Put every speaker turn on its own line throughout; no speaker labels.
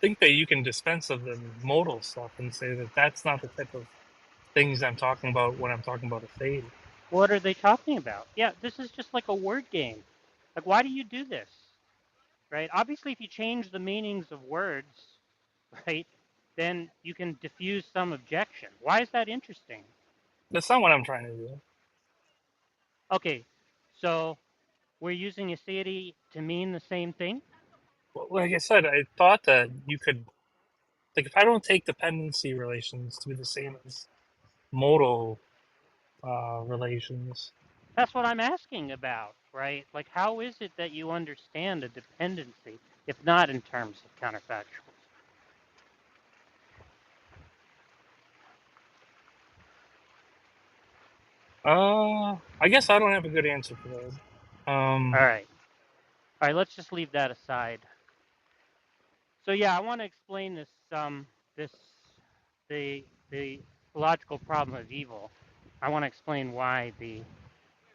think that you can dispense of the modal stuff and say that that's not the type of things I'm talking about when I'm talking about a fade.
What are they talking about? Yeah, this is just like a word game. Like, why do you do this? Right? Obviously, if you change the meanings of words, right, then you can diffuse some objection. Why is that interesting?
That's not what I'm trying to do.
Okay, so we're using aseity to mean the same thing?
Well, like I said, I thought that you could, like, if I don't take dependency relations to be the same as modal relations.
That's what I'm asking about, right? Like, how is it that you understand a dependency, if not in terms of counterfactuals?
I guess I don't have a good answer for that.
All right, let's just leave that aside. So yeah, I want to explain this this the logical problem of evil. I want to explain why the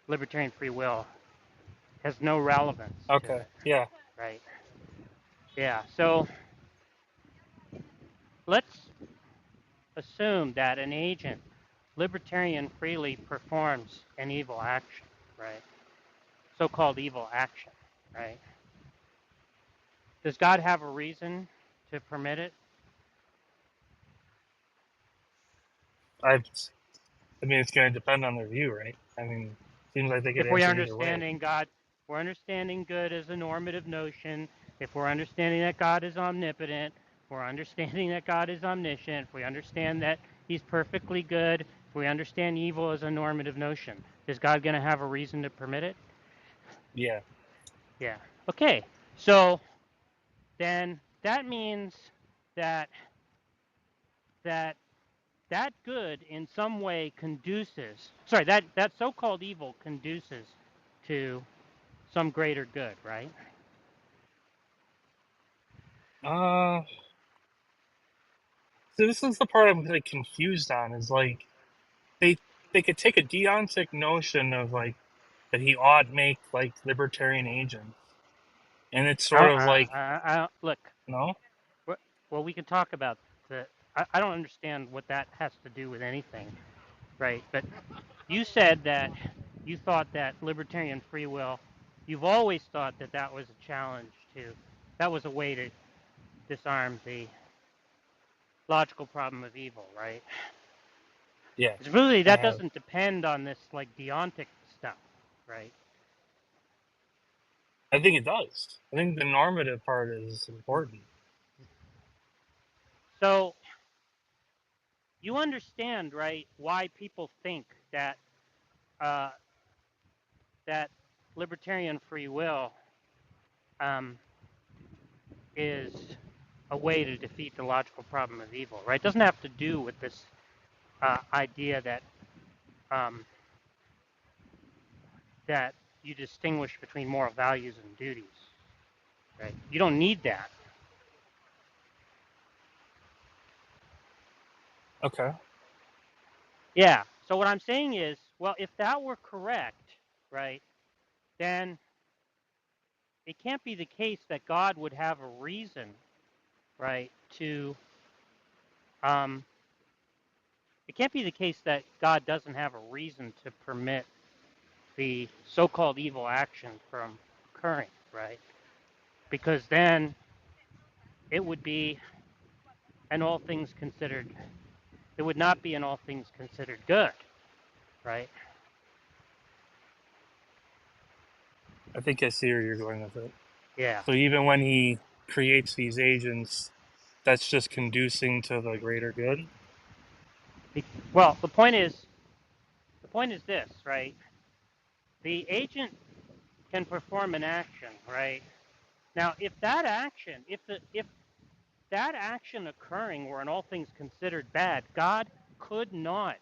libertarian free will has no relevance to
Okay,
it,
yeah.
right? Yeah. So let's assume that an agent libertarian freely performs an evil action, right? So-called evil action, right? Does God have a reason to permit it?
I, I mean, it's going to depend on their view, right? I mean, seems like they could
If we're
answer either way.
understanding God, we're understanding good as a normative notion. If we're understanding that God is omnipotent, we're understanding that God is omniscient. If we understand that He's perfectly good, if we understand evil as a normative notion, is God going to have a reason to permit it?
Yeah.
Yeah. Okay. So then that means that that that good in some way conduces. Sorry, that so-called evil conduces to some greater good, right?
Uh, so this is the part I'm like confused on. Is like they they could take a deontic notion of like that he ought make like libertarian agents, and it's sort of like
Look,
no,
well, we can talk about the. I don't understand what that has to do with anything, right? But you said that you thought that libertarian free will, you've always thought that that was a challenge to, that was a way to disarm the logical problem of evil, right?
yeah,
It's really,
I
that
have.
doesn't depend on this like deontic stuff, right?
I think it does. I think the normative part is important.
So you understand, right, why people think that uh, that libertarian free will um, is a way to defeat the logical problem of evil, right? It doesn't have to do with this idea that um, that you distinguish between moral values and duties, right? You don't need that.
Okay.
Yeah. So what I'm saying is, well, if that were correct, right, then it can't be the case that God would have a reason, right, to um, it can't be the case that God doesn't have a reason to permit the so-called evil action from occurring, right? Because then it would be an all things considered, it would not be an all things considered good, right?
I think I see where you're going with it.
Yeah.
So even when he creates these agents, that's just conducing to the greater good.
Well, the point is this, right? The agent can perform an action, right? Now, if that action occurring were in all things considered bad, God could not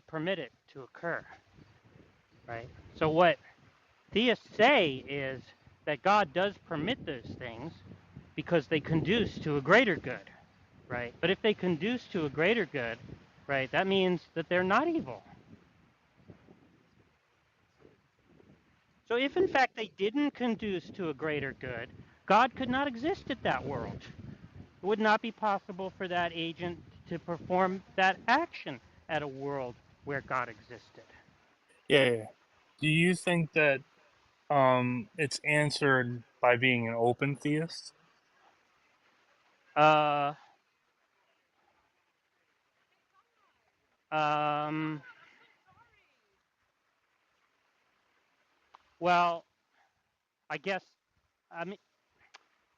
permit it to occur, right? So what theists say is that God does permit those things because they conduce to a greater good, right? But if they conduce to a greater good, right, that means that they're not evil. So if in fact they didn't conduce to a greater good, God could not exist at that world. It would not be possible for that agent to perform that action at a world where God existed.
Yeah, yeah. Do you think that it's answered by being an open theist?
Uh, um, well, I guess, I mean,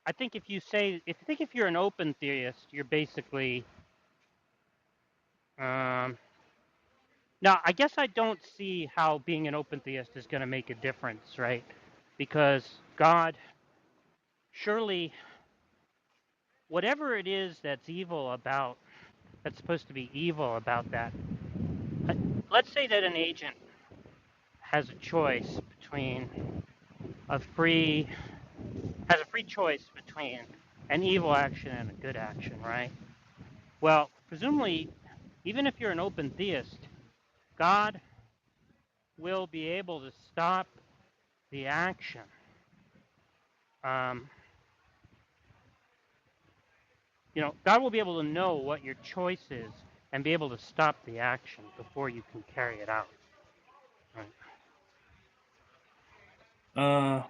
I think if you're an open theist, you're basically, now, I guess I don't see how being an open theist is going to make a difference, right? Because God, surely, whatever it is that's evil about, that's supposed to be evil about that, let's say that an agent has a choice between a free, has a free choice between an evil action and a good action, right? Well, presumably, even if you're an open theist, God will be able to stop the action. Um, God will be able to know what your choice is and be able to stop the action before you can carry it out. Right?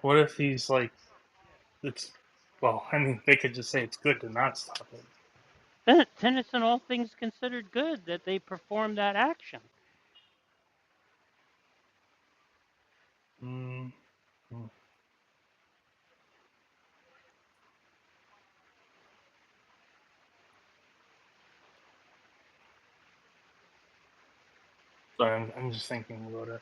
What if he's like, it's, well, I mean, they could just say it's good to not stop it.
Then it's in all things considered good that they perform that action.
Mm, mm. Sorry, I'm just thinking about it.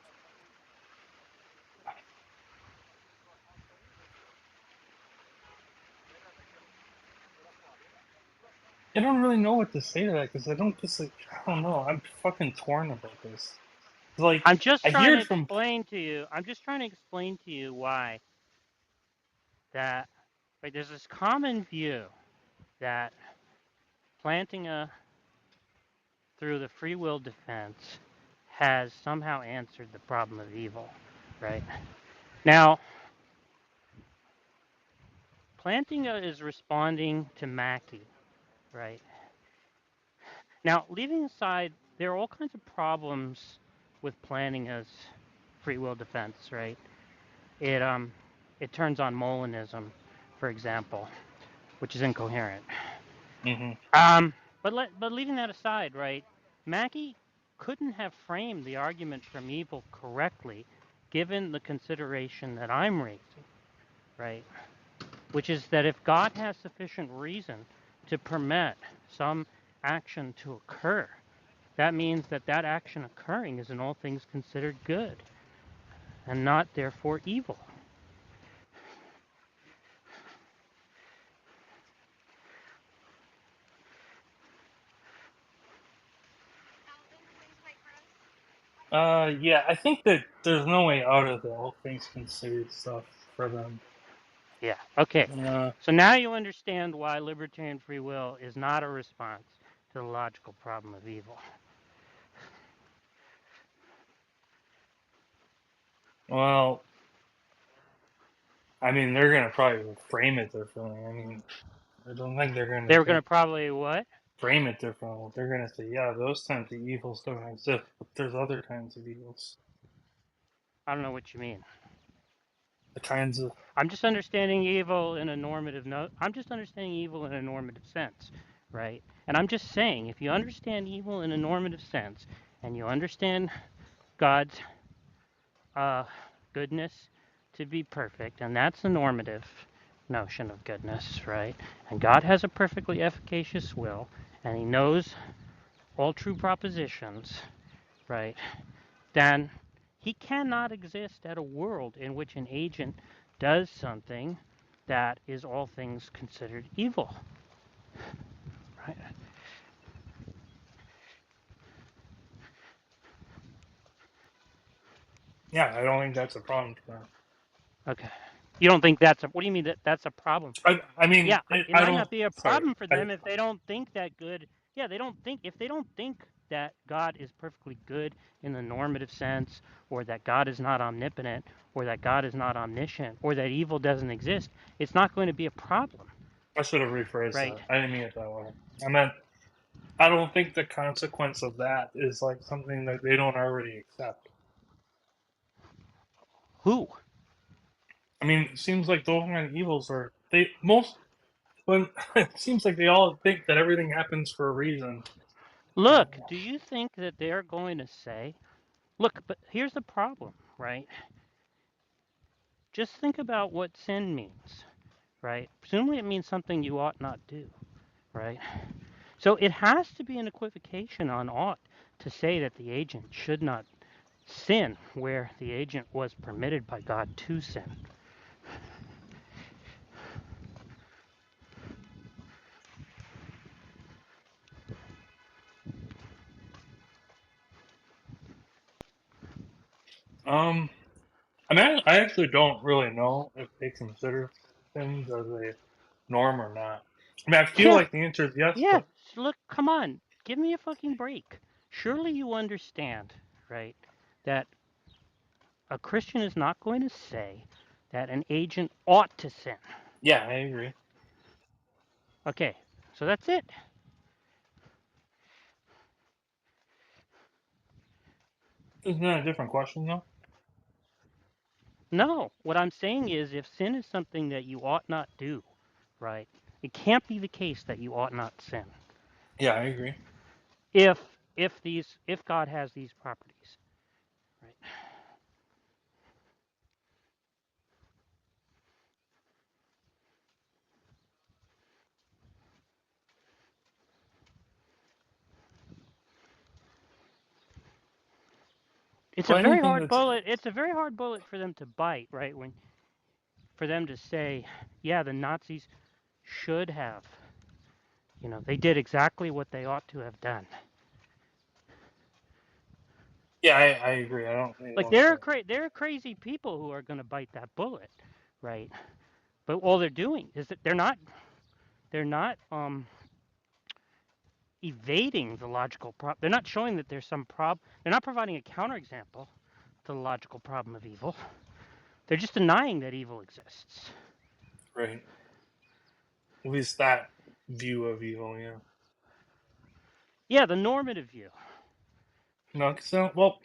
I don't really know what to say to that because I don't just like, I don't know. I'm fucking torn about this. Like,
I'm just
I
trying
hear
to
it from,
explain to you. I'm just trying to explain to you why that, right, there's this common view that planting a through the free will defense has somehow answered the problem of evil, right? Now, Plantinga is responding to Mackie, right? Now, leaving aside, there are all kinds of problems with Plantinga's free will defense, right? It turns on Molinism, for example, which is incoherent.
hmm
Um, but leaving that aside, right? Mackie couldn't have framed the argument from evil correctly, given the consideration that I'm raising, right? Which is that if God has sufficient reason to permit some action to occur, that means that that action occurring is in all things considered good and not therefore evil.
yeah, I think that there's no way out of the all things considered stuff for them.
Yeah, okay.
Uh,
So now you understand why libertarian free will is not a response to the logical problem of evil.
well, I mean, they're gonna probably frame it differently. I mean, I don't think they're gonna
They were going
think
to probably what?
frame it differently. They're gonna say, yeah, those types of evils don't exist, but there's other kinds of evils.
I don't know what you mean.
The kinds of
I'm just understanding evil in a normative no I'm just understanding evil in a normative sense, right? And I'm just saying if you understand evil in a normative sense and you understand God's uh, goodness to be perfect, and that's the normative notion of goodness, right? And God has a perfectly efficacious will, and He knows all true propositions, right? Then He cannot exist at a world in which an agent does something that is all things considered evil, right?
yeah. I don't think that's a problem for them.
Okay. You don't think that's a, what do you mean that that's a problem for them?
I mean,
Yeah, it
I
might
don't.
not be a
Sorry,
problem for them if they don't think that good. Yeah, they don't think, if they don't think that God is perfectly good in the normative sense, or that God is not omnipotent, or that God is not omniscient, or that evil doesn't exist, it's not going to be a problem,
I should have rephrased
right?
that. I didn't mean it that way. I meant I don't think the consequence of that is like something that they don't already accept.
Who?
I mean, it seems like those kind of evils are they most when it seems like they all think that everything happens for a reason.
Look, do you think that they're going to say, look, but here's the problem, right? Just think about what sin means, right? Presumably it means something you ought not do, right? So it has to be an equivocation on ought to say that the agent should not sin where the agent was permitted by God to sin.
I mean, I actually don't really know if they consider things as a norm or not. I mean, I feel
Yeah,
like the answer is yes,
yeah.
but
Look, come on. Give me a fucking break. Surely you understand, right, that a Christian is not going to say that an agent ought to sin.
yeah, I agree.
Okay, so that's it.
Isn't that a different question though?
No, what I'm saying is if sin is something that you ought not do, right, it can't be the case that you ought not sin.
Yeah, I agree.
If if God has these properties, right? It's a
Well,
very
anything
hard
that's
bullet. It's a very hard bullet for them to bite, right? When for them to say, yeah, the Nazis should have, they did exactly what they ought to have done.
yeah, I agree. I don't think
Like
anyone said.
there are crazy people who are going to bite that bullet, right? But all they're doing is that they're not evading the logical problem. They're not showing that there's some problem. They're not providing a counterexample to the logical problem of evil. They're just denying that evil exists.
Right. At least that view of evil, yeah.
Yeah, the normative view.
No, so well,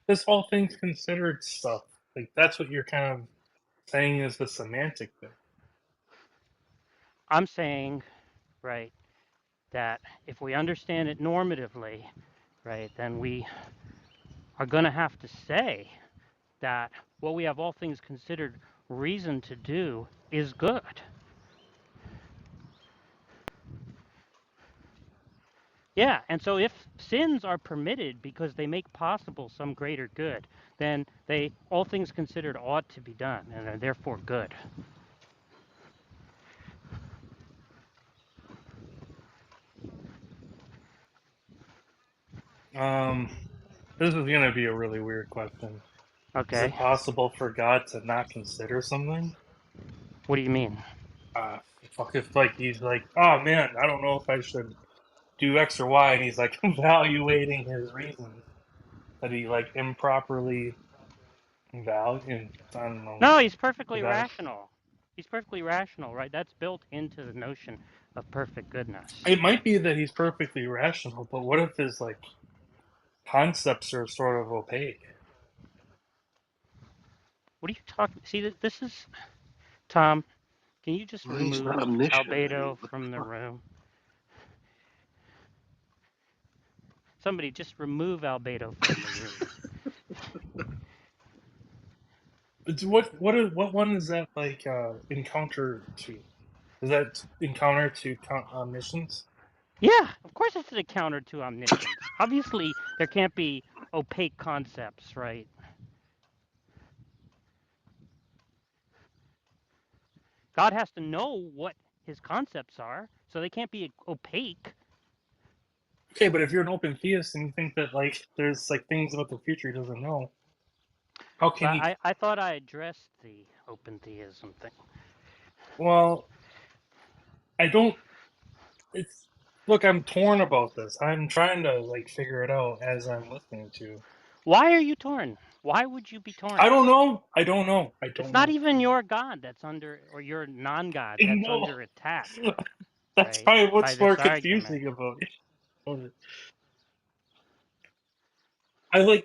this all things considered stuff. Like that's what you're kind of saying is the semantic thing.
I'm saying, right, that if we understand it normatively, right, then we are going to have to say that what we have all things considered reason to do is good. Yeah, and so if sins are permitted because they make possible some greater good, then they, all things considered, ought to be done and are therefore good.
Um, this is gonna be a really weird question. Is it
Okay,
possible for God to not consider something?
what do you mean?
Uh, Fuck if like he's like, oh man, I don't know if I should do X or Y, and he's like evaluating his reasons that he like improperly valued. I don't know.
No, he's perfectly
Is that?
rational. He's perfectly rational, right? That's built into the notion of perfect goodness.
It might be that he's perfectly rational, but what if his like concepts are sort of opaque?
What are you talking? See, this is Tom. Can you just
Well, he's not
remove
omniscient. I mean,
Albedo
what the
from the
fuck?
room? Somebody just remove Albedo from the room.
But what one is that like encounter to? Is that encounter to omniscience?
Yeah, of course it's a counter to omniscience. Obviously, there can't be opaque concepts, right? God has to know what his concepts are, so they can't be opaque.
Okay, but if you're an open theist and you think that like there's like things about the future he doesn't know, how can
But
he?
I thought I addressed the open theism thing.
Well, I don't. It's. Look, I'm torn about this. I'm trying to like figure it out as I'm listening to.
Why are you torn? Why would you be torn?
I don't know. I don't know. I
It's
don't
not
know.
even your God that's under, or your non-God
I
that's
know.
under attack,
That's
right?
probably
By
what's more
this argument.
confusing about it.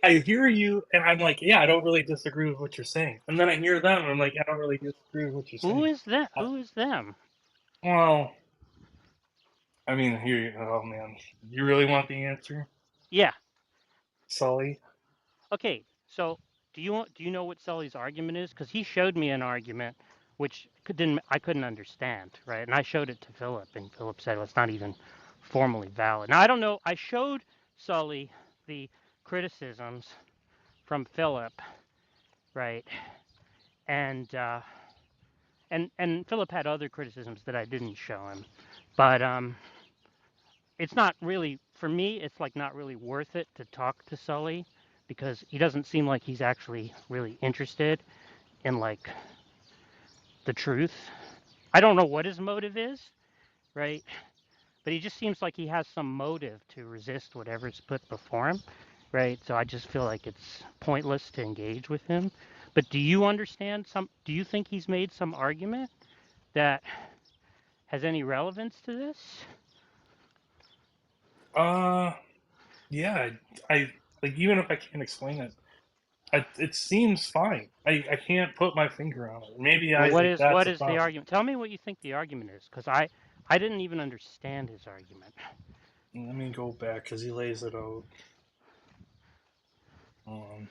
I hear you and I'm like, yeah, I don't really disagree with what you're saying. And then I hear them and I'm like, I don't really disagree with what you're
Who
saying.
is that?
Uh,
Who is them?
well, I mean, here you oh man. You really want the answer?
Yeah.
Sully?
Okay. So do you know what Sully's argument is? Because he showed me an argument which I couldn't understand, right? And I showed it to Philip, and Philip said, well, it's not even formally valid. Now I don't know. I showed Sully the criticisms from Philip, right? And and Philip had other criticisms that I didn't show him, but it's not really for me. It's like not really worth it to talk to Sully because he doesn't seem like he's actually really interested in like the truth. I don't know what his motive is, right? But he just seems like he has some motive to resist whatever's put before him, right? So I just feel like it's pointless to engage with him. But do you understand some? Do you think he's made some argument that has any relevance to this?
Uh yeah, I like even if I can't explain it, it seems fine. I can't put my finger on it. Maybe
Well,
I like that's
what
the
is the
problem.
argument? Tell me what you think the argument is, because I didn't even understand his argument.
Let me go back because he lays it out. Um,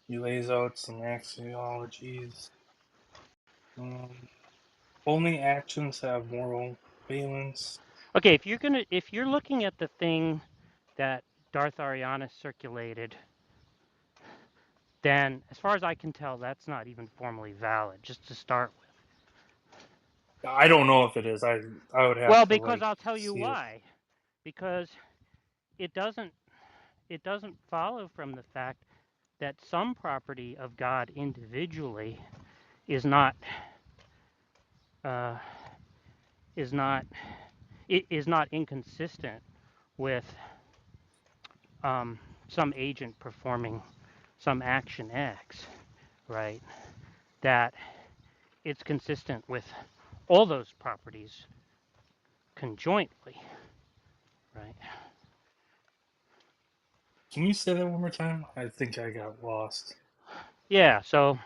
he lays out some axioologies. Um, only actions have moral valence.
Okay, if you're looking at the thing that Darth Ariana circulated, then as far as I can tell, that's not even formally valid. Just to start with.
I don't know if it is. I would
Well,
have to
because
like
I'll tell you
see it.
why. Because it doesn't it doesn't follow from the fact that some property of God individually is not uh, is not it is not inconsistent with um, some agent performing some action X, right? That it's consistent with all those properties conjointly, right?
Can you say that one more time? I think I got lost.
Yeah, so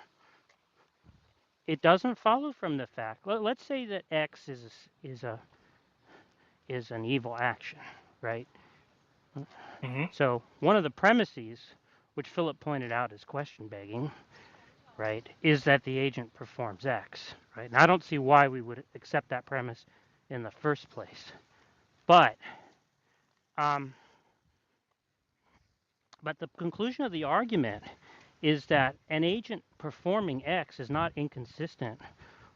it doesn't follow from the fact. Let's say that X is a is an evil action, right?
Hmm.
So one of the premises, which Philip pointed out is question begging, right, is that the agent performs X, right? And I don't see why we would accept that premise in the first place. But um, but the conclusion of the argument is that an agent performing X is not inconsistent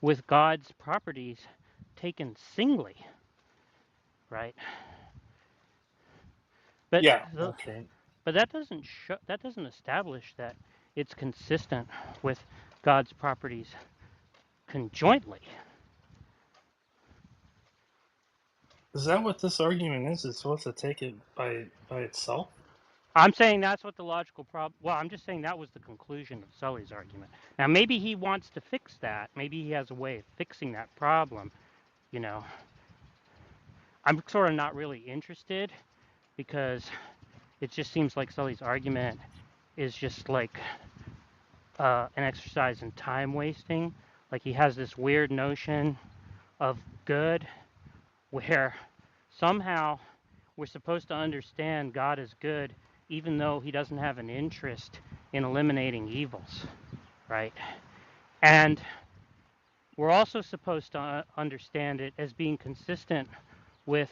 with God's properties taken singly, right? But
Yeah,
the,
that's right.
but that doesn't establish that it's consistent with God's properties conjointly.
Is that what this argument is? It's supposed to take it by itself?
I'm saying that's what the logical problem. Well, I'm just saying that was the conclusion of Sully's argument. Now, maybe he wants to fix that. Maybe he has a way of fixing that problem. You know, I'm sort of not really interested because it just seems like Sully's argument is just like an exercise in time wasting. Like he has this weird notion of good where somehow we're supposed to understand God is good even though he doesn't have an interest in eliminating evils, right? And we're also supposed to understand it as being consistent with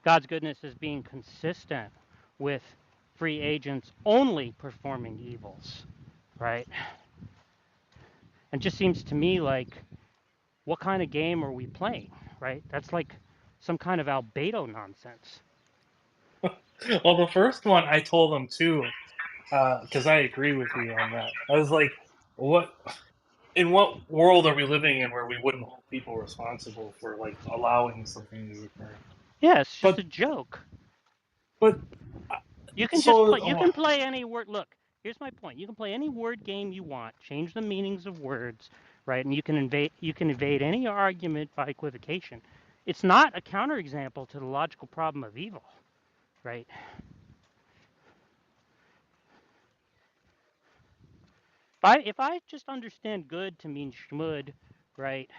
God's goodness as being consistent with free agents only performing evils, right? And it just seems to me like what kind of game are we playing, right? That's like some kind of Albedo nonsense.
Well, the first one I told him too, because I agree with you on that. I was like, "What?" in what world are we living in where we wouldn't hold people responsible for like allowing something to occur?
Yeah, it's just
But
a joke.
but uh,
You can just
so
play. You can play any word. Look, here's my point. You can play any word game you want. Change the meanings of words, right? And you can invade. You can evade any argument by equivocation. It's not a counterexample to the logical problem of evil, right? If I just understand good to mean schmud, right,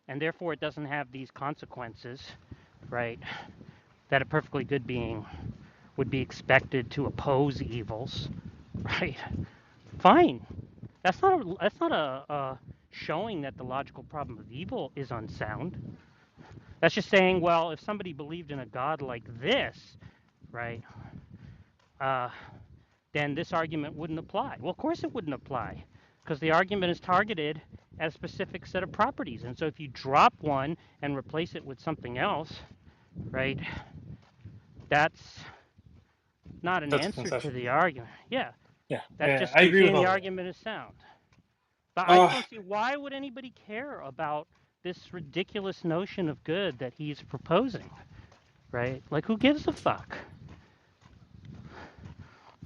and therefore it doesn't have these consequences, right, that a perfectly good being would be expected to oppose evils, right? Fine. That's not a showing that the logical problem of evil is unsound. That's just saying, well, if somebody believed in a God like this, right, uh, then this argument wouldn't apply. Well, of course it wouldn't apply, because the argument is targeted at a specific set of properties. And so if you drop one and replace it with something else, right, that's not an
that's a
answer to
concession.
the argument. Yeah,
Yeah,
that's
yeah,
just
I agree with
saying the
all that.
argument is sound. But I just
Uh,
don't see why would anybody care about this ridiculous notion of good that he's proposing, right? Like, who gives a fuck?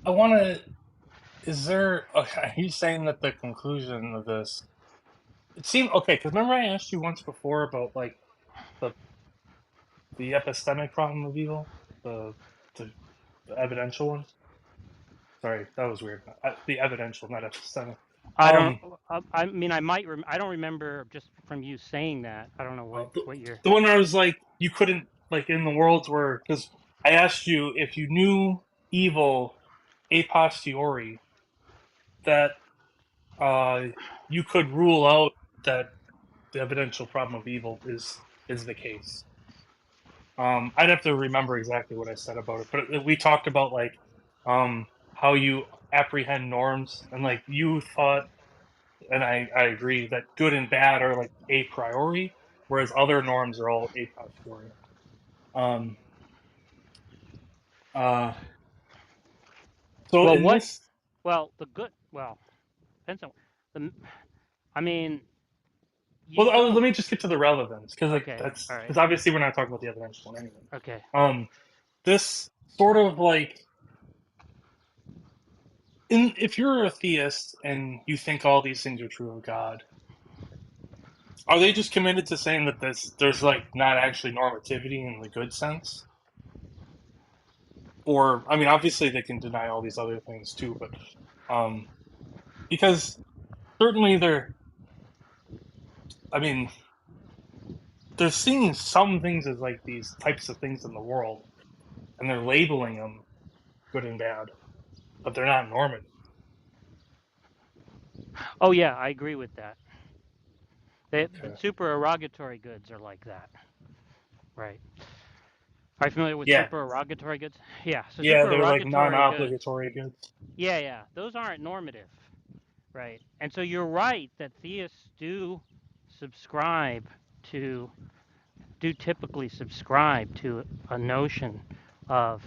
I want to. Is there? Okay, are you saying that the conclusion of this? It seemed okay because remember I asked you once before about like the the epistemic problem of evil, the the, the evidential one. Sorry, that was weird. The evidential, not epistemic.
I don't.
Um,
I mean, I might. I don't remember just from you saying that. I don't know
uh,
what
the,
what you're.
the one where I was like, you couldn't like in the worlds where because I asked you if you knew evil a posteriori that uh you could rule out that the evidential problem of evil is the case. I'd have to remember exactly what I said about it, but we talked about like how you apprehend norms, and like you thought, and I agree that good and bad are like a priori, whereas other norms are all a posteriori. Um, uh, so
Well,
in
what?
this,
Well, the good. Well, depends on the. I mean, you
well,
don't.
let me just get to the relevance because like
Okay.
that's
All right.
because obviously we're not talking about the evidential one anyway.
Okay.
Um, this sort of like if you're a theist and you think all these things are true of God, are they just committed to saying that there's like not actually normativity in the good sense? Or I mean, obviously they can deny all these other things too, but um, because certainly they're, I mean, they're seeing some things as like these types of things in the world, and they're labeling them good and bad, but they're not normative.
Oh yeah, I agree with that. The
Okay.
supererogatory goods are like that, right? Are you familiar with
Yeah,
supererogatory goods? Yeah. So
yeah, they're like
supererogatory goods.
non-obligatory goods.
Yeah, yeah. Those aren't normative, right? And so you're right that theists subscribe to do typically subscribe to a notion of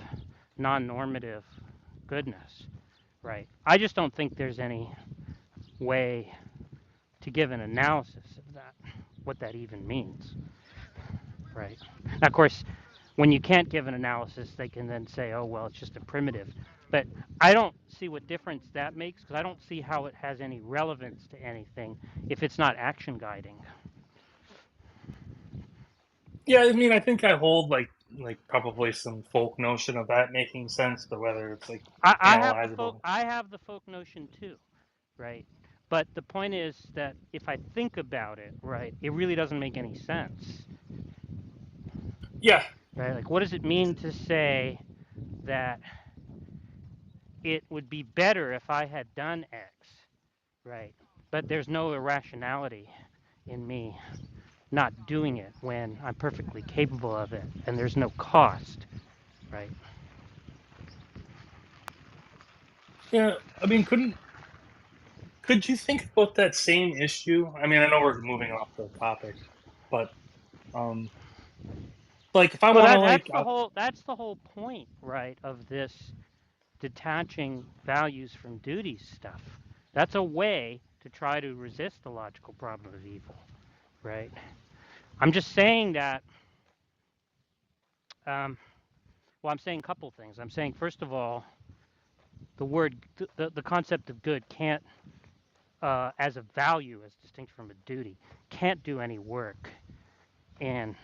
non-normative goodness, right? I just don't think there's any way to give an analysis of that, what that even means, right? Now, of course, when you can't give an analysis, they can then say, oh, well, it's just a primitive. But I don't see what difference that makes because I don't see how it has any relevance to anything if it's not action guiding.
Yeah, I mean, I think I hold like probably some folk notion of that making sense, but whether it's like analyzable.
I have the folk notion too, right? But the point is that if I think about it, right, it really doesn't make any sense,
Yeah,
right? Like, what does it mean to say that it would be better if I had done X, right? But there's no irrationality in me not doing it when I'm perfectly capable of it, and there's no cost, right?
yeah. I mean, could you think about that same issue? I mean, I know we're moving off the topic, but um, like if I
Well,
want to
that
like,
that's the whole point, right, of this detaching values from duties stuff. That's a way to try to resist the logical problem of evil, right? I'm just saying that, well, I'm saying a couple things. I'm saying, first of all, the concept of good can't, as a value, as distinct from a duty, can't do any work in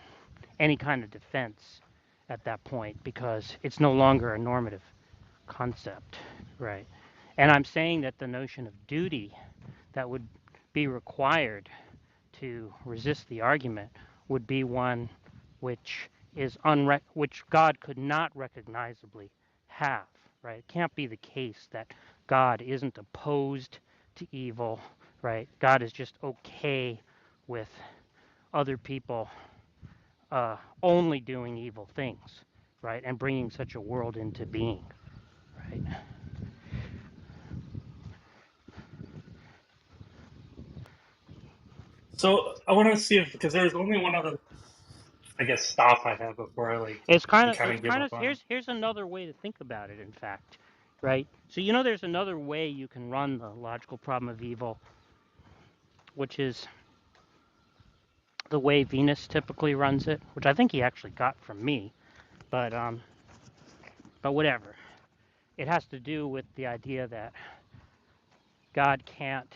any kind of defense at that point because it's no longer a normative concept, right? And I'm saying that the notion of duty that would be required to resist the argument would be one which which God could not recognizably have, right? It can't be the case that God isn't opposed to evil, right? God is just okay with other people only doing evil things, right? And bringing such a world into being, right?
So I want to see if, because there's only one other, I guess, stop I have before I like
It's kind
you
of
kind
it's
of give
kind
up
of
on it.
here's another way to think about it, in fact, right? So there's another way you can run the logical problem of evil, which is the way Venus typically runs it, which I think he actually got from me, but whatever. It has to do with the idea that God can't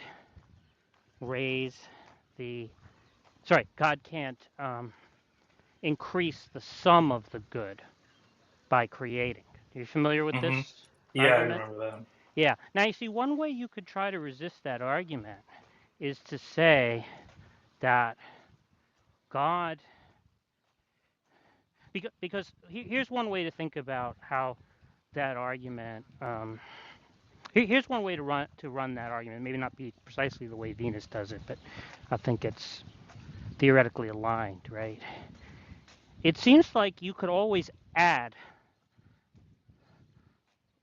raise the God can't increase the sum of the good by creating. Are you familiar with
Hmm.
this
Yeah, I
argument?
remember that.
Yeah. Now you see, one way you could try to resist that argument is to say that God, because here's one way to think about how that argument. Here's one way to run that argument. Maybe not be precisely the way Venus does it, but I think it's theoretically aligned, right? It seems like you could always add.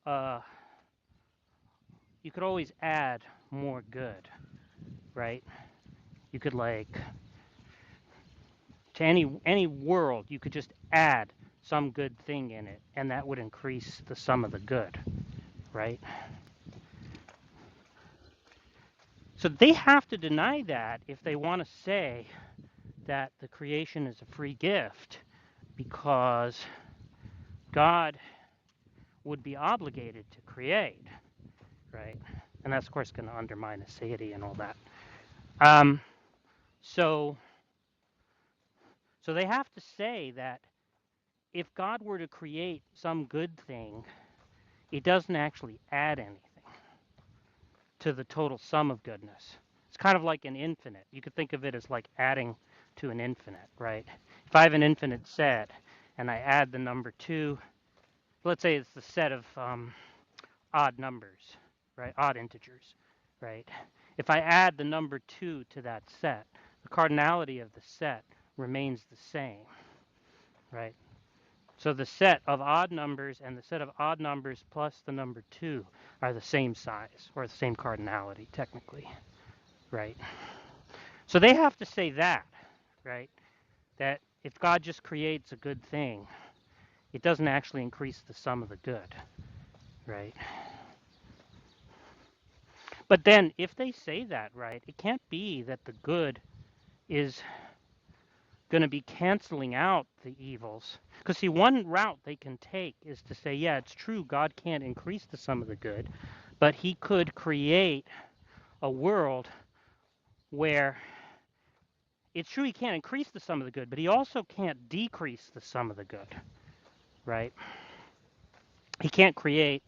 Uh, you could always add more good, right? You could to any world, you could just add some good thing in it, and that would increase the sum of the good, right? So they have to deny that if they want to say that the creation is a free gift, because God would be obligated to create, right? And that's, of course, going to undermine aseity and all that. Um, so, so they have to say that if God were to create some good thing, it doesn't actually add anything to the total sum of goodness. It's kind of like an infinite. You could think of it as like adding to an infinite, right? If I have an infinite set and I add the number 2, let's say it's the set of odd numbers, right? Odd integers, right? If I add the number 2 to that set, the cardinality of the set remains the same, right? So the set of odd numbers and the set of odd numbers plus the number 2 are the same size, or the same cardinality, technically, right? So they have to say that, right? That if God just creates a good thing, it doesn't actually increase the sum of the good, right? But then if they say that, right, it can't be that the good is going to be canceling out the evils. Because, see, one route they can take is to say, yeah, it's true, God can't increase the sum of the good, but he could create a world where it's true he can't increase the sum of the good, but he also can't decrease the sum of the good, right? He can't create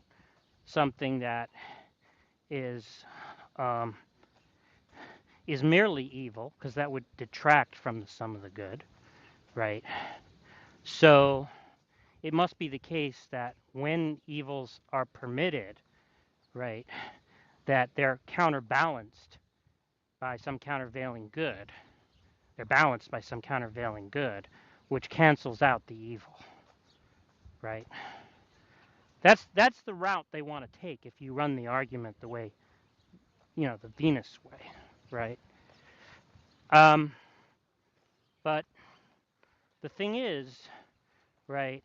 something that is um, is merely evil, because that would detract from the sum of the good, right? So it must be the case that when evils are permitted, right, that they're counterbalanced by some countervailing good. They're balanced by some countervailing good, which cancels out the evil, right? That's the route they want to take if you run the argument the way, the Venus way, right? Um, but the thing is, right,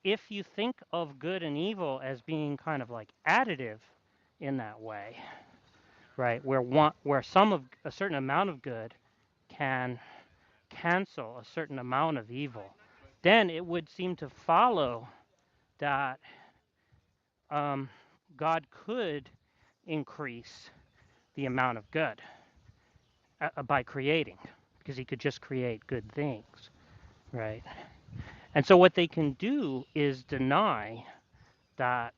if you think of good and evil as being kind of like additive in that way, right? Where a certain amount of good can cancel a certain amount of evil, then it would seem to follow that God could increase the amount of good by creating, because he could just create good things, right? And so what they can do is deny that.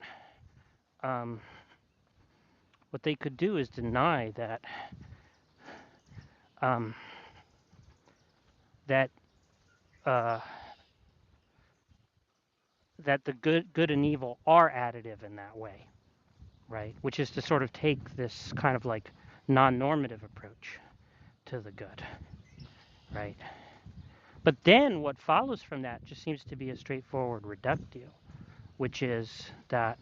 What they could do is deny that um, that uh, that the good and evil are additive in that way, right? Which is to sort of take this kind of like non-normative approach to the good, right? But then what follows from that just seems to be a straightforward reductio, which is that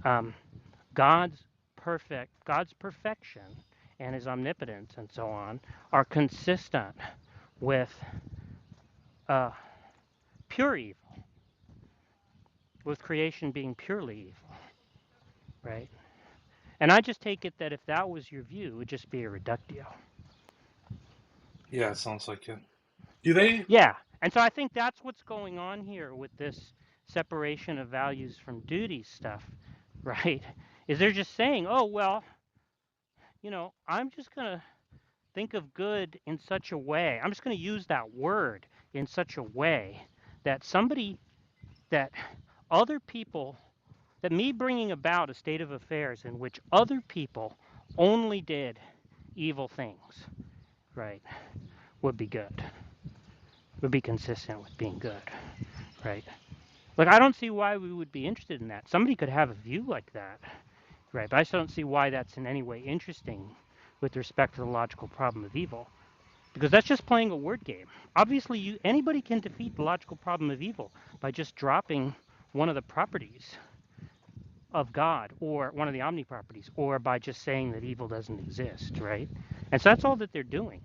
um, God's perfection and his omnipotence and so on are consistent with uh, pure evil, with creation being purely evil, right? And I just take it that if that was your view, it would just be a reductio.
Yeah, it sounds like it. Do they?
Yeah, and so I think that's what's going on here with this separation of values from duties stuff, right? Is they're just saying, oh, well, I'm just going to think of good in such a way. I'm just going to use that word in such a way that that other people, that me bringing about a state of affairs in which other people only did evil things, right, would be good, would be consistent with being good, right? Like, I don't see why we would be interested in that. Somebody could have a view like that, right? But I still don't see why that's in any way interesting with respect to the logical problem of evil, because that's just playing a word game. Obviously, anybody can defeat the logical problem of evil by just dropping one of the properties of God or one of the omni properties, or by just saying that evil doesn't exist, right? And so that's all that they're doing.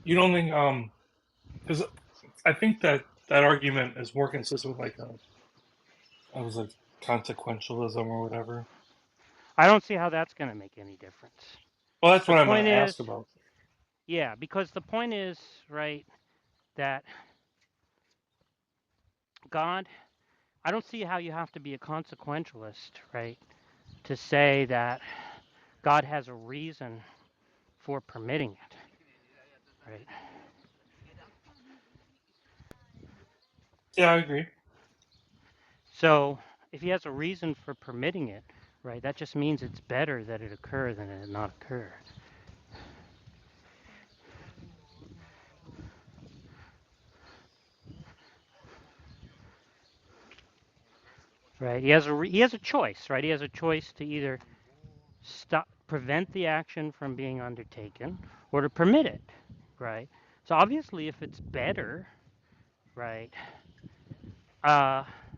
You don't think? Because I think that that argument is more consistent with like I was like consequentialism or whatever.
I don't see how that's going to make any difference.
Well, that's
The
what I'm going
point
to
is,
ask about.
yeah, because the point is, right, that God, I don't see how you have to be a consequentialist, right, to say that God has a reason for permitting it, right?
Yeah, I agree.
So if he has a reason for permitting it, right, that just means it's better that it occur than it not occur. Right? He has a choice, right? He has a choice to either prevent the action from being undertaken, or to permit it, right? So obviously, if it's better, right? Because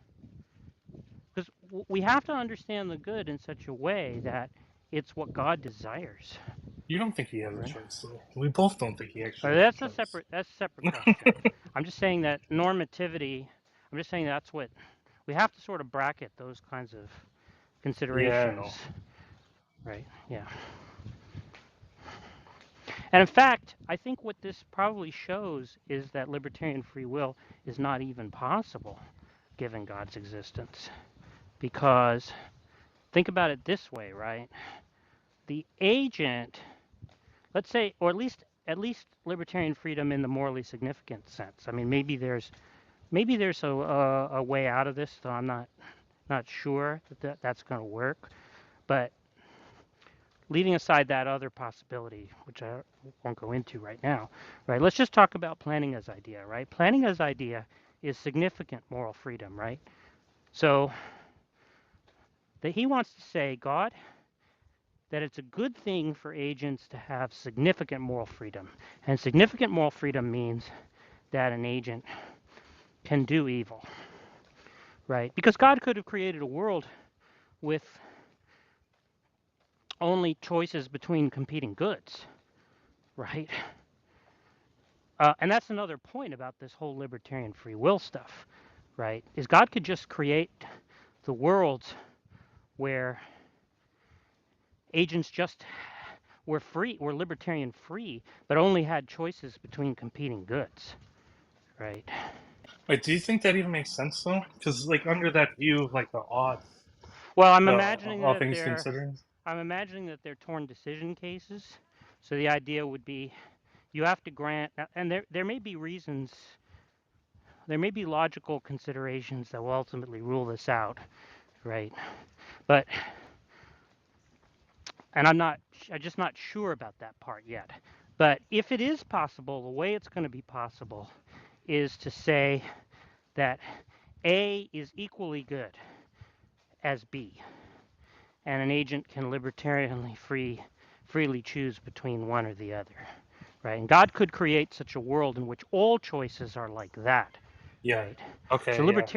we have to understand the good in such a way that it's what God desires,
You don't think he has a
right?
choice, though. We both don't think he actually has a
That's a
choice.
separate question. I'm just saying that normativity. I'm just saying that's what we have to sort of bracket those kinds of
Yeah, I
considerations,
know.
right? Yeah. And in fact, I think what this probably shows is that libertarian free will is not even possible given God's existence. Because think about it this way, right? The agent, let's say, or at least libertarian freedom in the morally significant sense. I mean, maybe there's a way out of this, though I'm not sure that's going to work. But leaving aside that other possibility, which I won't go into right now, right? Let's just talk about planning as idea, right? Planning as idea is significant moral freedom, right? So that he wants to say, God, that it's a good thing for agents to have significant moral freedom. And significant moral freedom means that an agent can do evil, right? Because God could have created a world with only choices between competing goods, right? And that's another point about this whole libertarian free will stuff, right? Is God could just create the worlds where agents just were free, were libertarian free, but only had choices between competing goods, right?
Wait, do you think that even makes sense though? Because like under that view of like the odds,
Well, I'm
the
imagining
all
that
things
they're
considering.
I'm imagining that they're torn decision cases. So the idea would be you have to grant, and there may be reasons, there may be logical considerations that will ultimately rule this out, right? But and I'm just not sure about that part yet. But if it is possible, the way it's going to be possible is to say that A is equally good as B, and an agent can libertarianly freely choose between one or the other, right? And God could create such a world in which all choices are like that,
Yeah.
right? So
Okay. Yeah.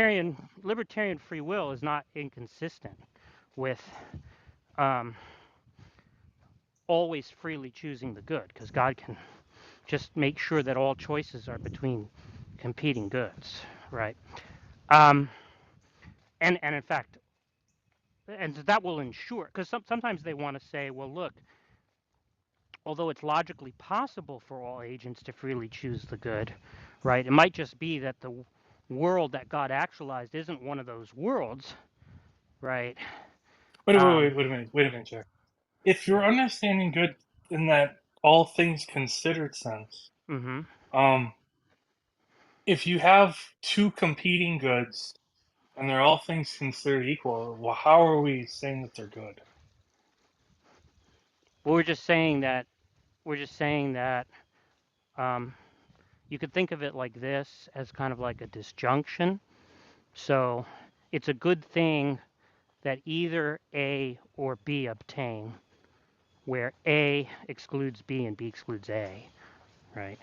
libertarian free will is not inconsistent with um, always freely choosing the good, because God can just make sure that all choices are between competing goods, right? Um, and in fact, and that will ensure, because sometimes they want to say, well, look, although it's logically possible for all agents to freely choose the good, right? It might just be that the world that God actualized isn't one of those worlds, right? Um,
Wait a minute, Jack. If you're understanding good in that all things considered sense,
mm-hmm.
um, if you have two competing goods and they're all things considered equal, well, how are we saying that they're good?
But we're just saying that um, you could think of it like this, as kind of like a disjunction. So it's a good thing that either A or B obtain, where A excludes B and B excludes A, right?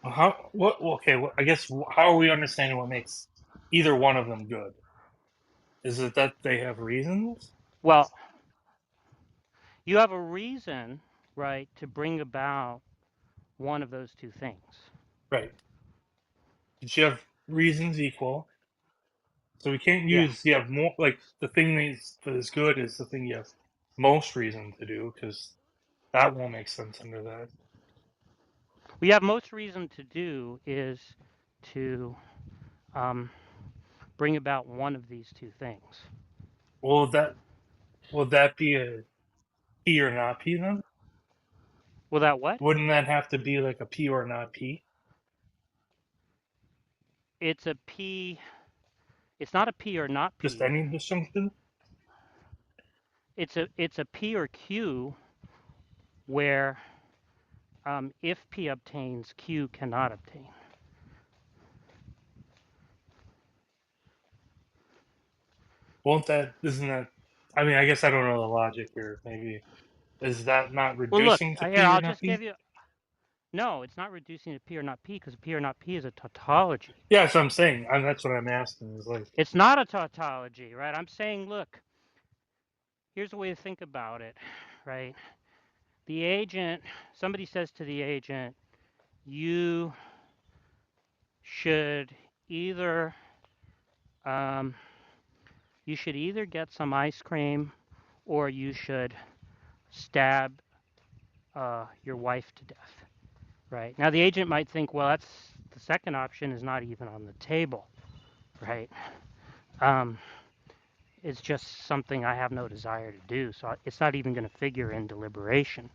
Well, how? What? Well, okay. Well, I guess how are we understanding what makes either one of them good? Is it that they have reasons?
Well, you have a reason, right, to bring about one of those two things.
Right. Did you have reasons equal? So we can't
Yeah.
use you have more like the thing that is good is the thing you have most reason to do because that won't make sense under that.
What you have most reason to do is to um, bring about one of these two things.
Will that be a P or not P then?
Well, that what?
Wouldn't that have to be like a P or not P?
It's a P. It's not a P or not
Just
P.
any disjunction?
It's a P or Q where if P obtains, Q cannot obtain.
Won't that isn't that I mean I guess I don't know the logic here, maybe. Is that not
Well, look,
reducing to
here,
P or
I'll
not
just
P?
give you. No, it's not reducing to P or not P, because P or not P is a tautology.
Yeah, that's what I'm saying. That's what I'm asking. Is like
It's not a tautology, right? I'm saying, look, here's a way to think about it, right? The agent, somebody says to the agent, you should either um, you should either get some ice cream or you should stab your wife to death, right? Now the agent might think, well, that's the second option is not even on the table, right? Um, it's just something I have no desire to do, so it's not even going to figure in deliberation,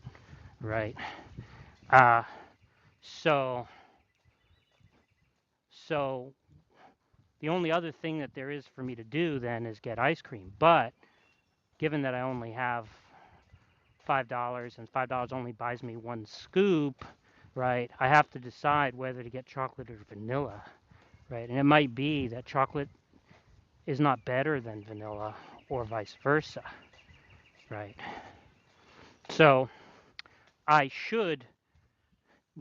right? Uh, so so the only other thing that there is for me to do then is get ice cream. But given that I only have $5 and $5 only buys me one scoop, right? I have to decide whether to get chocolate or vanilla, right? And it might be that chocolate is not better than vanilla or vice versa, right? So I should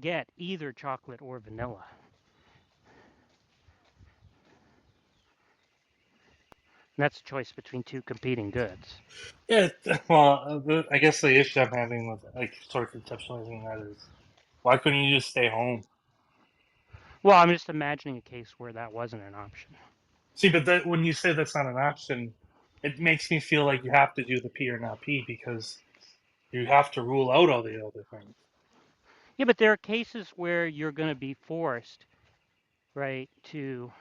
get either chocolate or vanilla. And that's a choice between two competing goods.
Yeah, well, I guess the issue I'm having with like sort of conceptualizing that is, why couldn't you just stay home?
Well, I'm just imagining a case where that wasn't an option.
See, but that, when you say that's not an option, it makes me feel like you have to do the P or not P because you have to rule out all the other things.
Yeah, but there are cases where you're going to be forced, right, to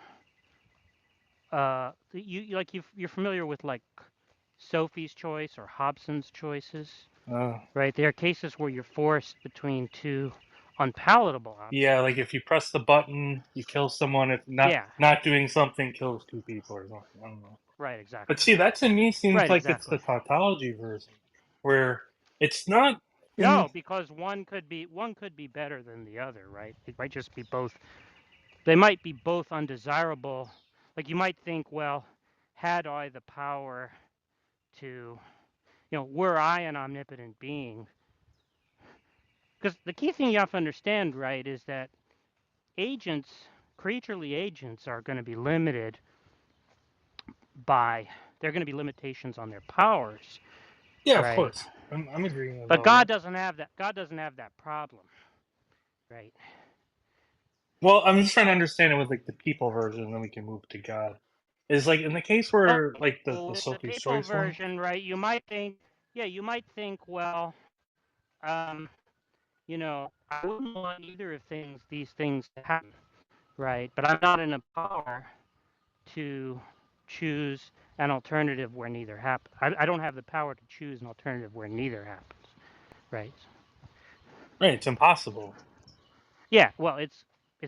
you're familiar with like Sophie's choice or Hobson's choices,
Uh,
right? There are cases where you're forced between two unpalatable options.
yeah, like if you press the button, you kill someone. If
Yeah,
not doing something kills two people or something. I don't know.
right,
But
exactly.
see, that to me seems
Right,
like it's the
exactly.
tautology version, where it's not in.
No, because one could be better than the other, right? It might just be both. They might be both undesirable. Like you might think, well, had I the power to, were I an omnipotent being? Because the key thing you have to understand, right, is that agents, creaturely agents, are going to be limited by, there are going to be limitations on their powers,
Yeah, of
right?
course. I'm agreeing with
But
all
God
that.
doesn't have that. God doesn't have that problem, right?
Well, I'm just trying to understand it with like the people version, and then we can move to God. Is like in the case where
Oh,
like the
with the
Sophie's
people
Choice one.
version, right? You might think, yeah, you might think, well, um, I wouldn't want either of these things to happen, right? But I'm not in a power to choose an alternative where neither happens. I don't have the power to choose an alternative where neither happens, right?
Right, it's impossible.
Yeah, well, it's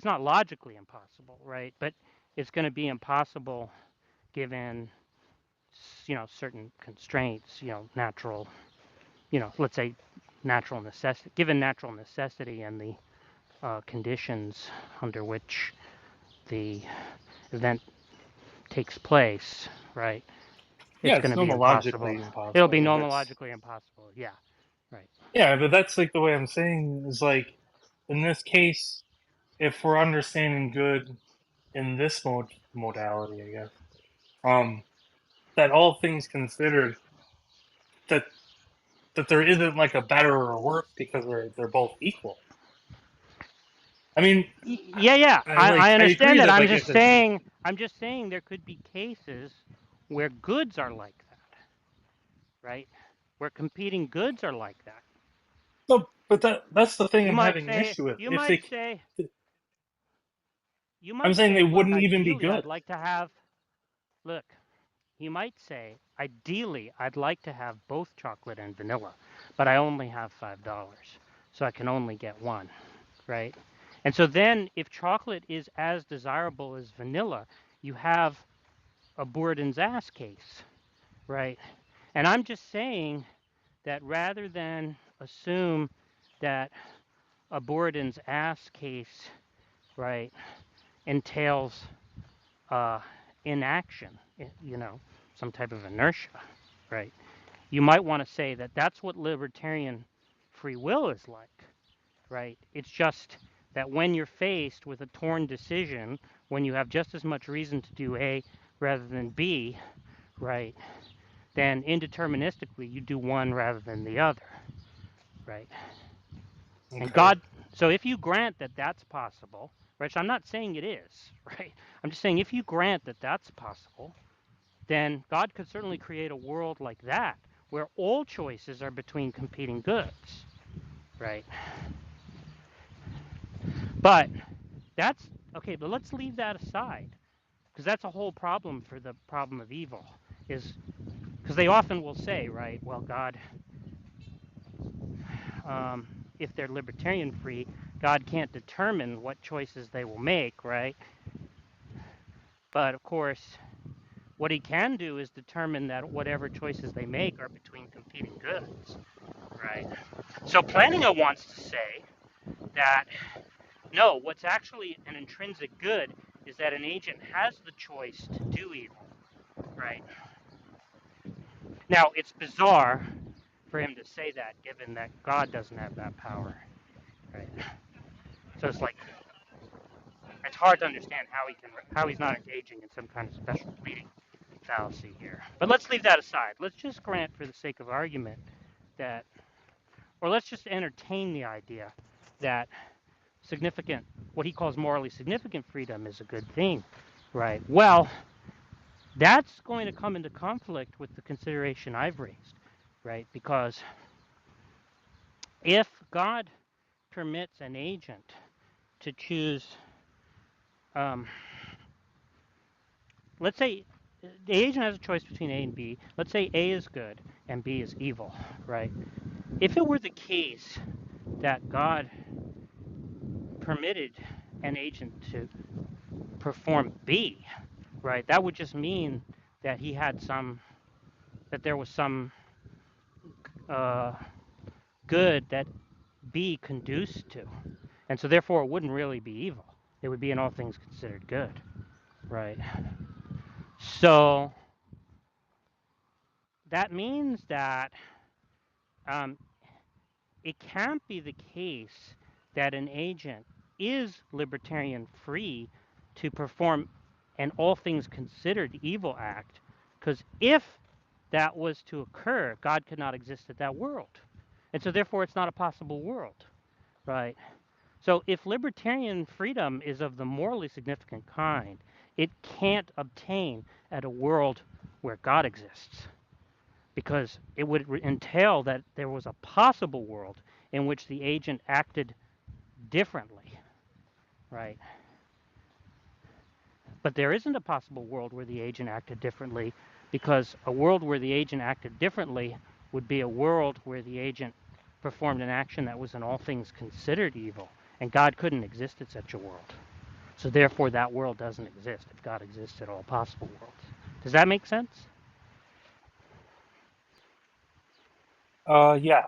not logically impossible, right? But it's going to be impossible given certain constraints, natural, let's say natural necessity, given natural necessity and the conditions under which the event takes place, right?
Yeah,
It's going
it's
to be impossible.
nomologically
It'll
impossible.
be
Yeah, that's
nomologically impossible. Yeah, right.
yeah, but that's like the way I'm saying is like in this case, if we're understanding good in this modality, I guess, um, that all things considered, that that there isn't like a better or worse because they're both equal. I mean,
Yeah, yeah. I
I agree
understand that.
that like if it's
I'm just saying there could be cases where goods are like that, right? Where competing goods are like that.
no, but that's the thing
You
I'm
might
having an
say,
issue with.
you
If
might
they,
say, you
I'm
might
saying they
say, look,
wouldn't even be
ideally,
good.
I'd like to have, look, you might say, ideally, I'd like to have both chocolate and vanilla, but I only have $5, so I can only get one, right? And so then, if chocolate is as desirable as vanilla, you have a Bourdain's ass case, right? And I'm just saying that rather than assume that a Bourdain's ass case, right, entails uh, inaction, some type of inertia, right? You might want to say that that's what libertarian free will is like, right? It's just that when you're faced with a torn decision, when you have just as much reason to do A rather than B, right, then indeterministically you do one rather than the other, right? And
Okay.
God, so if you grant that that's possible, which I'm not saying it is, right? I'm just saying if you grant that that's possible, then God could certainly create a world like that where all choices are between competing goods, right? But that's okay, but let's leave that aside because that's a whole problem for the problem of evil is because they often will say, right, well, God, um, if they're libertarian free, God can't determine what choices they will make, right? But of course, what he can do is determine that whatever choices they make are between competing goods, right? So Plantinga wants to say that no, what's actually an intrinsic good is that an agent has the choice to do evil, right? Now, it's bizarre for him to say that given that God doesn't have that power, right? So it's like it's hard to understand how he's not engaging in some kind of special pleading. fallacy here. But let's leave that aside. Let's just grant, for the sake of argument, that, or let's just entertain the idea that significant, what he calls morally significant freedom is a good thing, right? Well, that's going to come into conflict with the consideration I've raised, right? Because if God permits an agent to choose, let's say the agent has a choice between A and B. Let's say A is good and B is evil, right? If it were the case that God permitted an agent to perform B, right, that would just mean that he had that there was some good that B conduced to. And so therefore it wouldn't really be evil. It would be in all things considered good, right? So that means that it can't be the case that an agent is libertarian free to perform an all things considered evil act, because if that was to occur, God could not exist at that world. And so therefore it's not a possible world, right? So if libertarian freedom is of the morally significant kind, it can't obtain at a world where God exists, because it would entail that there was a possible world in which the agent acted differently, right? But there isn't a possible world where the agent acted differently, because a world where the agent acted differently would be a world where the agent performed an action that was in all things considered evil, and God couldn't exist in such a world. So therefore that world doesn't exist if God exists at all possible worlds. Does that make sense?
Yeah.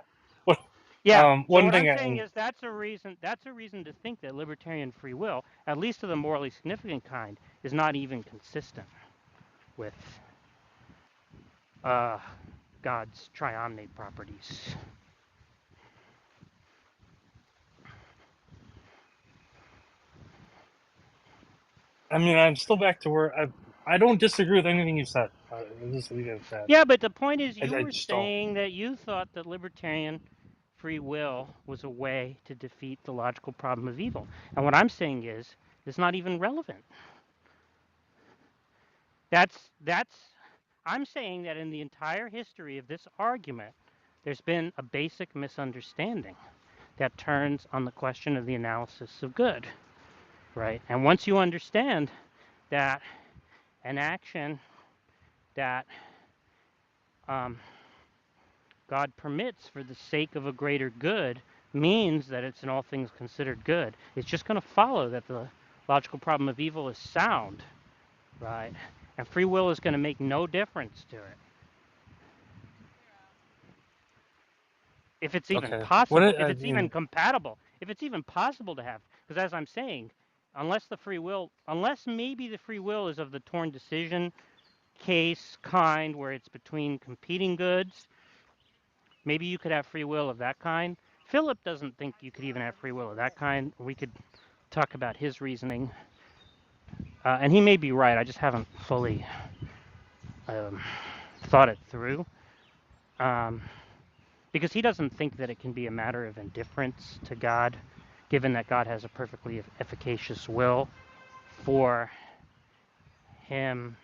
Yeah. So
One
what I'm
thing
saying
I
is that's a reason to think that libertarian free will, at least of the morally significant kind, is not even consistent with God's triomnate properties.
mean, I'm still back to where I don't disagree with anything you said. I'll just leave it at that.
Yeah, but the point is you
I
were
just don't.
saying that you thought that libertarian free will was a way to defeat the logical problem of evil. And what I'm saying is it's not even relevant. That's I'm saying that in the entire history of this argument, there's been a basic misunderstanding that turns on the question of the analysis of good, right? And once you understand that an action that God permits for the sake of a greater good means that it's in all things considered good, it's just going to follow that the logical problem of evil is sound, right? And free will is going to make no difference to it. If it's even
Okay.
possible, if
I
it's even
mean,
compatible, if it's even possible to have, because as I'm saying, unless maybe the free will is of the torn decision case kind where it's between competing goods, maybe you could have free will of that kind. Philip doesn't think you could even have free will of that kind. We could talk about his reasoning. And he may be right. I just haven't fully thought it through. Because he doesn't think that it can be a matter of indifference to God, given that God has a perfectly efficacious will for him.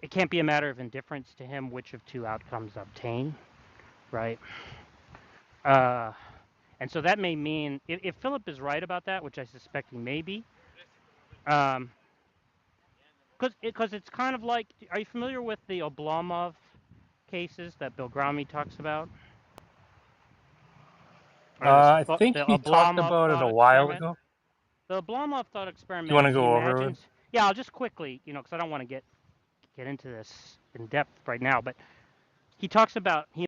It can't be a matter of indifference to him which of two outcomes obtain, right? And so that may mean, if Philip is right about that, which I suspect he may be, because it's kind of like, are you familiar with the Oblomov cases that Bill Grommy talks about? Or
I think
the
he talked
Oblomov
about it
thought
a while
experiment?
ago.
The Oblomov thought
Do you want
experiment,
to
he
go over it?
imagines. Yeah, I'll just quickly, because I don't want to get into this in depth right now, but he talks about, he